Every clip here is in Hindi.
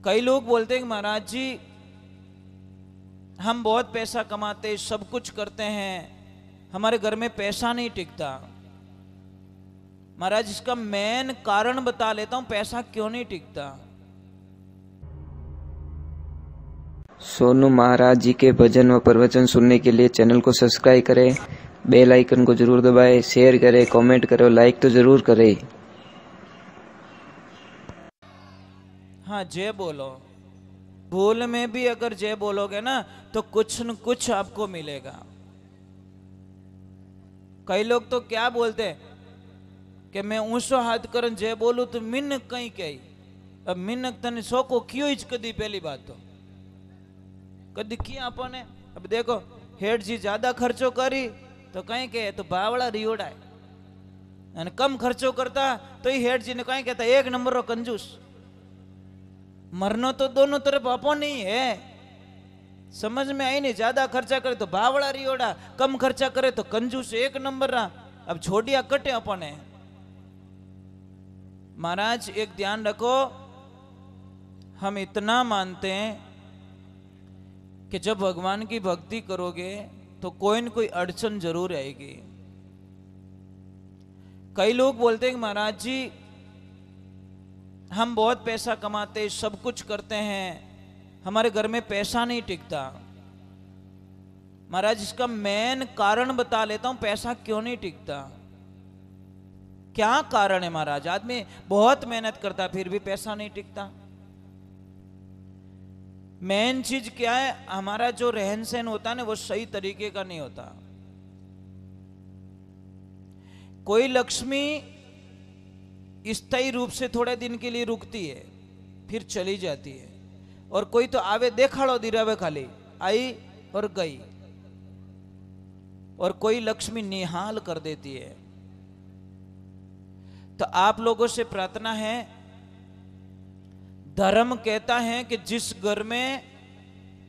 कई लोग बोलते हैं कि महाराज जी हम बहुत पैसा कमाते, सब कुछ करते हैं, हमारे घर में पैसा नहीं टिकता। महाराज इसका मेन कारण बता लेता हूं, पैसा क्यों नहीं टिकता। सोनू महाराज जी के भजन व प्रवचन सुनने के लिए चैनल को सब्सक्राइब करें, बेल आइकन को जरूर दबाएं, शेयर करें, कमेंट करें, लाइक तो जरूर करें। हाँ, जय बोलो। भूल में भी अगर जय बोलोगे ना तो कुछ न कुछ आपको मिलेगा। कई लोग तो क्या बोलते हैं कि मैं ऊंचो हाथ करन जय बोलूं तो मिन्नक कहीं कही। अब मिन्नक तने सोको क्यों इच कदी, पहली बात तो कदी किया अपने। अब देखो हेठ जी ज्यादा खर्चो करी तो कहीं कहे तो बावड़ा रियोड़ा है, और कम खर्चो करता तो ही हेठ जी ने कहीं कहता एक नंबर रो कंजूस। मरना तो दोनों तरफ अपो नहीं है, समझ में आई नहीं। ज्यादा खर्चा करे तो बावड़ा रियोड़ा, कम खर्चा करे तो कंजूस, एक नंबर रहा। अब छोड़िया कटे अपने। महाराज एक ध्यान रखो, हम इतना मानते हैं कि जब भगवान की भक्ति करोगे तो कोई न कोई अड़चन जरूर आएगी। कई लोग बोलते हैं कि महाराज जी हम बहुत पैसा कमाते, सब कुछ करते हैं, हमारे घर में पैसा नहीं टिकता। महाराज इसका मेन कारण बता लेता हूं, पैसा क्यों नहीं टिकता। क्या कारण है महाराज? आदमी बहुत मेहनत करता फिर भी पैसा नहीं टिकता। मेन चीज क्या है, हमारा जो रहन सहन होता है ना वो सही तरीके का नहीं होता। कोई लक्ष्मी स्थायी रूप से थोड़े दिन के लिए रुकती है फिर चली जाती है, और कोई तो आवे देखाड़ो दिरावे खाली आई और गई, और कोई लक्ष्मी निहाल कर देती है। तो आप लोगों से प्रार्थना है, धर्म कहता है कि जिस घर में,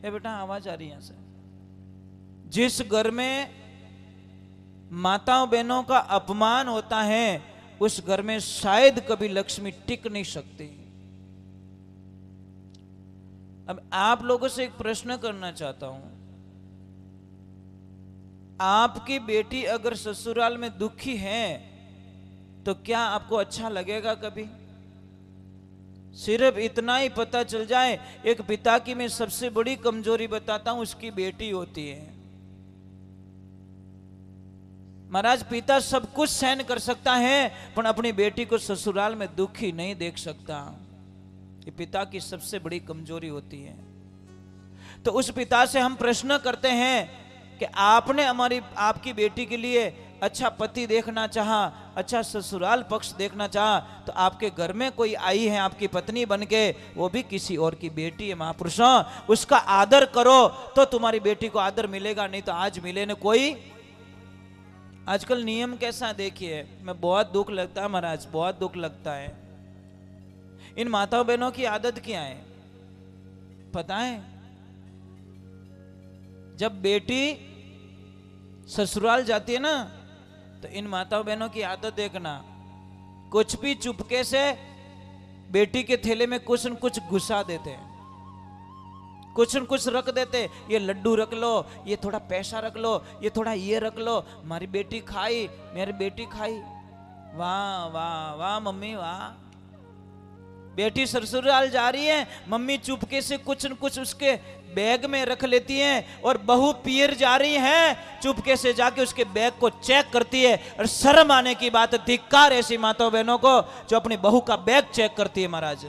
ए बेटा आवाज आ रही है यहां से, जिस घर में माताओं बहनों का अपमान होता है उस घर में शायद कभी लक्ष्मी टिक नहीं सकती। अब आप लोगों से एक प्रश्न करना चाहता हूं, आपकी बेटी अगर ससुराल में दुखी है तो क्या आपको अच्छा लगेगा कभी? सिर्फ इतना ही पता चल जाए, एक पिता की मैं सबसे बड़ी कमजोरी बताता हूं, उसकी बेटी होती है। महाराज पिता सब कुछ सहन कर सकता है पर अपनी बेटी को ससुराल में दुखी नहीं देख सकता। ये पिता की सबसे बड़ी कमजोरी होती है। तो उस पिता से हम प्रश्न करते हैं कि आपने आपकी बेटी के लिए अच्छा पति देखना चाहा, अच्छा ससुराल पक्ष देखना चाहा, तो आपके घर में कोई आई है आपकी पत्नी बनके, वो भी किसी और की बेटी है। महापुरुषों, उसका आदर करो तो तुम्हारी बेटी को आदर मिलेगा, नहीं तो आज मिले न कोई। आजकल नियम कैसा देखिए, मैं बहुत दुख लगता है महाराज, बहुत दुख लगता है। इन माताओं बहनों की आदत क्या है पता है? जब बेटी ससुराल जाती है ना तो इन माताओं बहनों की आदत देखना, कुछ भी चुपके से बेटी के थैले में कुछ न कुछ घुसा देते हैं, कुछ न कुछ रख देते। ये लड्डू रख लो, ये थोड़ा पैसा रख लो, ये थोड़ा ये रख लो, हमारी बेटी खाई, मेरी बेटी खाई। वाह वाह वाह मम्मी वाह। बेटी ससुराल जा रही है, मम्मी चुपके से कुछ न कुछ उसके बैग में रख लेती है, और बहू पियर जा रही है, चुपके से जाके उसके बैग को चेक करती है। और शर्म आने की बात, धिक्कार ऐसी माताओं बहनों को जो अपनी बहू का बैग चेक करती है। महाराज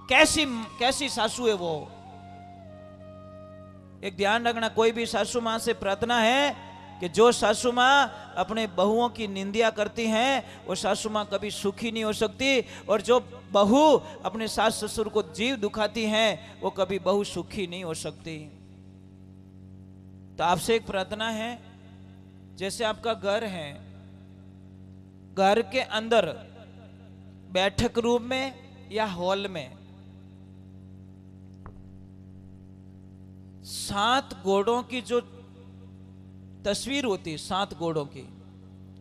कैसी कैसी सासू है वो। एक ध्यान रखना, कोई भी सासू मां से प्रार्थना है कि जो सासू मां अपने बहुओं की निंदा करती हैं वो सासू मां कभी सुखी नहीं हो सकती, और जो बहू अपने सास ससुर को जीव दुखाती हैं वो कभी बहू सुखी नहीं हो सकती। तो आपसे एक प्रार्थना है, जैसे आपका घर है, घर के अंदर बैठक रूम में या हॉल में 7 घोड़ों की जो तस्वीर होती है, 7 घोड़ों की,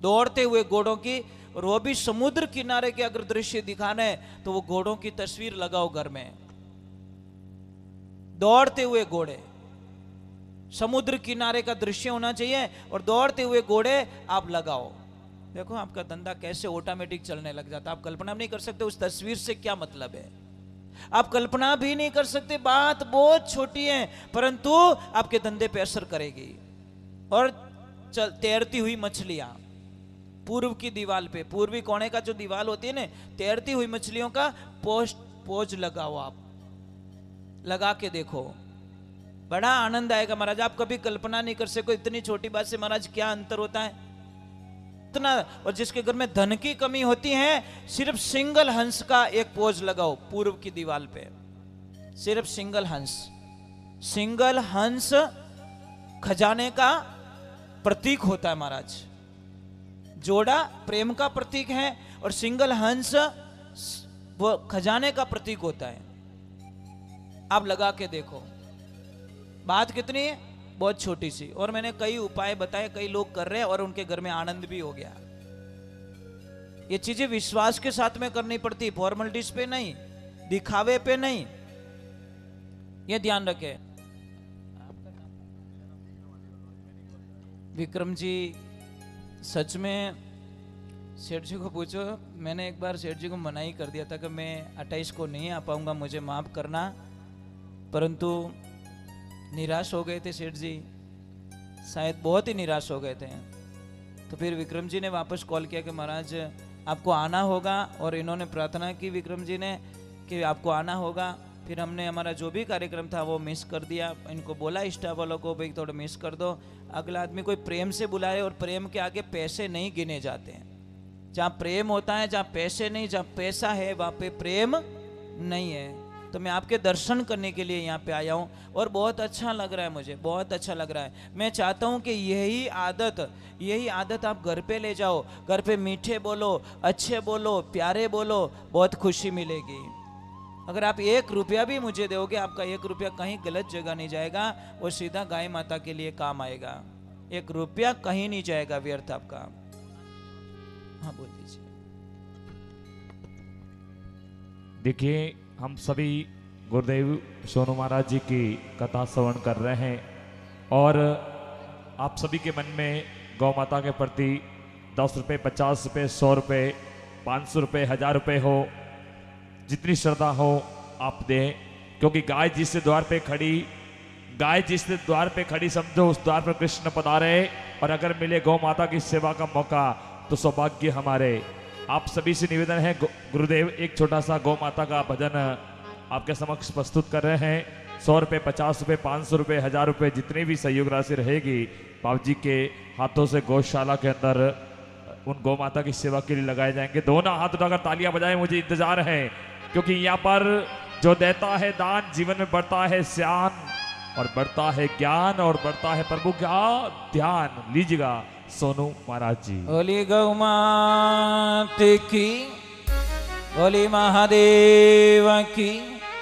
दौड़ते हुए घोड़ों की, और वो भी समुद्र किनारे के अगर दृश्य दिखाना है तो वो घोड़ों की तस्वीर लगाओ घर में, दौड़ते हुए घोड़े, समुद्र किनारे का दृश्य होना चाहिए और दौड़ते हुए घोड़े आप लगाओ। देखो आपका धंधा कैसे ऑटोमेटिक चलने लग जाता है। आप कल्पना नहीं कर सकते उस तस्वीर से क्या मतलब है, आप कल्पना भी नहीं कर सकते। बात बहुत छोटी है परंतु आपके धंधे पे असर करेगी। और तैरती हुई मछलियां पूर्व की दीवार पे, पूर्वी कोने का जो दीवार होती है ना, तैरती हुई मछलियों का पोज लगाओ, आप लगा के देखो, बड़ा आनंद आएगा महाराज। आप कभी कल्पना नहीं कर सकते इतनी छोटी बात से महाराज क्या अंतर होता है इतना। और जिसके घर में धन की कमी होती है, सिर्फ सिंगल हंस का एक पोज लगाओ पूर्व की दीवार पे, सिर्फ सिंगल हंस। सिंगल हंस खजाने का प्रतीक होता है महाराज। जोड़ा प्रेम का प्रतीक है और सिंगल हंस वो खजाने का प्रतीक होता है। आप लगा के देखो, बात कितनी है, बहुत छोटी सी। और मैंने कई उपाय बताए, कई लोग कर रहे हैं और उनके घर में आनंद भी हो गया। ये चीजें विश्वास के साथ में करनी पड़ती, फॉर्मेलिटीज पे नहीं, दिखावे पे नहीं, ये ध्यान रखें। विक्रम जी, सच में सेठ जी को पूछो, मैंने एक बार सेठ जी को मना ही कर दिया था कि मैं 28 को नहीं आ पाऊंगा, मुझे माफ करना, परंतु निराश हो गए थे सेठ जी, शायद बहुत ही निराश हो गए थे। तो फिर विक्रम जी ने वापस कॉल किया कि महाराज आपको आना होगा, और इन्होंने प्रार्थना की विक्रम जी ने कि आपको आना होगा। फिर हमने हमारा जो भी कार्यक्रम था वो मिस कर दिया। इनको बोला स्टाफ वालों को भाई थोड़ा मिस कर दो। अगला आदमी कोई प्रेम से बुलाए, और प्रेम के आगे पैसे नहीं गिने जाते हैं। जहाँ प्रेम होता है, जहाँ पैसे नहीं, जहाँ पैसा है वहाँ पे प्रेम नहीं है। तो मैं आपके दर्शन करने के लिए यहाँ पे आया हूँ और बहुत अच्छा लग रहा है, मुझे बहुत अच्छा लग रहा है। मैं चाहता हूँ कि यही आदत आप घर पे ले जाओ। घर पे मीठे बोलो, अच्छे बोलो, प्यारे बोलो, बहुत खुशी मिलेगी। अगर आप 1 रुपया भी मुझे दोगे, आपका 1 रुपया कहीं गलत जगह नहीं जाएगा, वो सीधा गाय माता के लिए काम आएगा। 1 रुपया कहीं नहीं जाएगा व्यर्थ आपका। हाँ बोल दीजिए। देखिए, हम सभी गुरुदेव सोनू महाराज जी की कथा श्रवण कर रहे हैं और आप सभी के मन में गौ माता के प्रति 10 रुपये, 50 रुपये, 100 रुपये, 500 रुपये, 1000 रुपये हो, जितनी श्रद्धा हो आप दें, क्योंकि गाय जिस द्वार पे खड़ी समझो उस द्वार पर कृष्ण पधारे। और अगर मिले गौ माता की सेवा का मौका तो सौभाग्य हमारे। आप सभी से निवेदन है, गुरुदेव एक छोटा सा गौ माता का भजन आपके समक्ष प्रस्तुत कर रहे हैं। 100 रुपये, 50 रुपये, 500 रुपये, 1000 रुपये, जितनी भी सहयोग राशि रहेगी बाबू जी के हाथों से गौशाला के अंदर उन गौ माता की सेवा के लिए लगाए जाएंगे। दोनों हाथ उठाकर तालियां बजाएं, मुझे इंतजार है, क्योंकि यहाँ पर जो देता है दान, जीवन में बढ़ता है श्यान और बढ़ता है ज्ञान और बढ़ता है प्रभु का ध्यान। लीजिएगा सोनू महाराज जी। बोली गौ माता की, बोली महादेव की।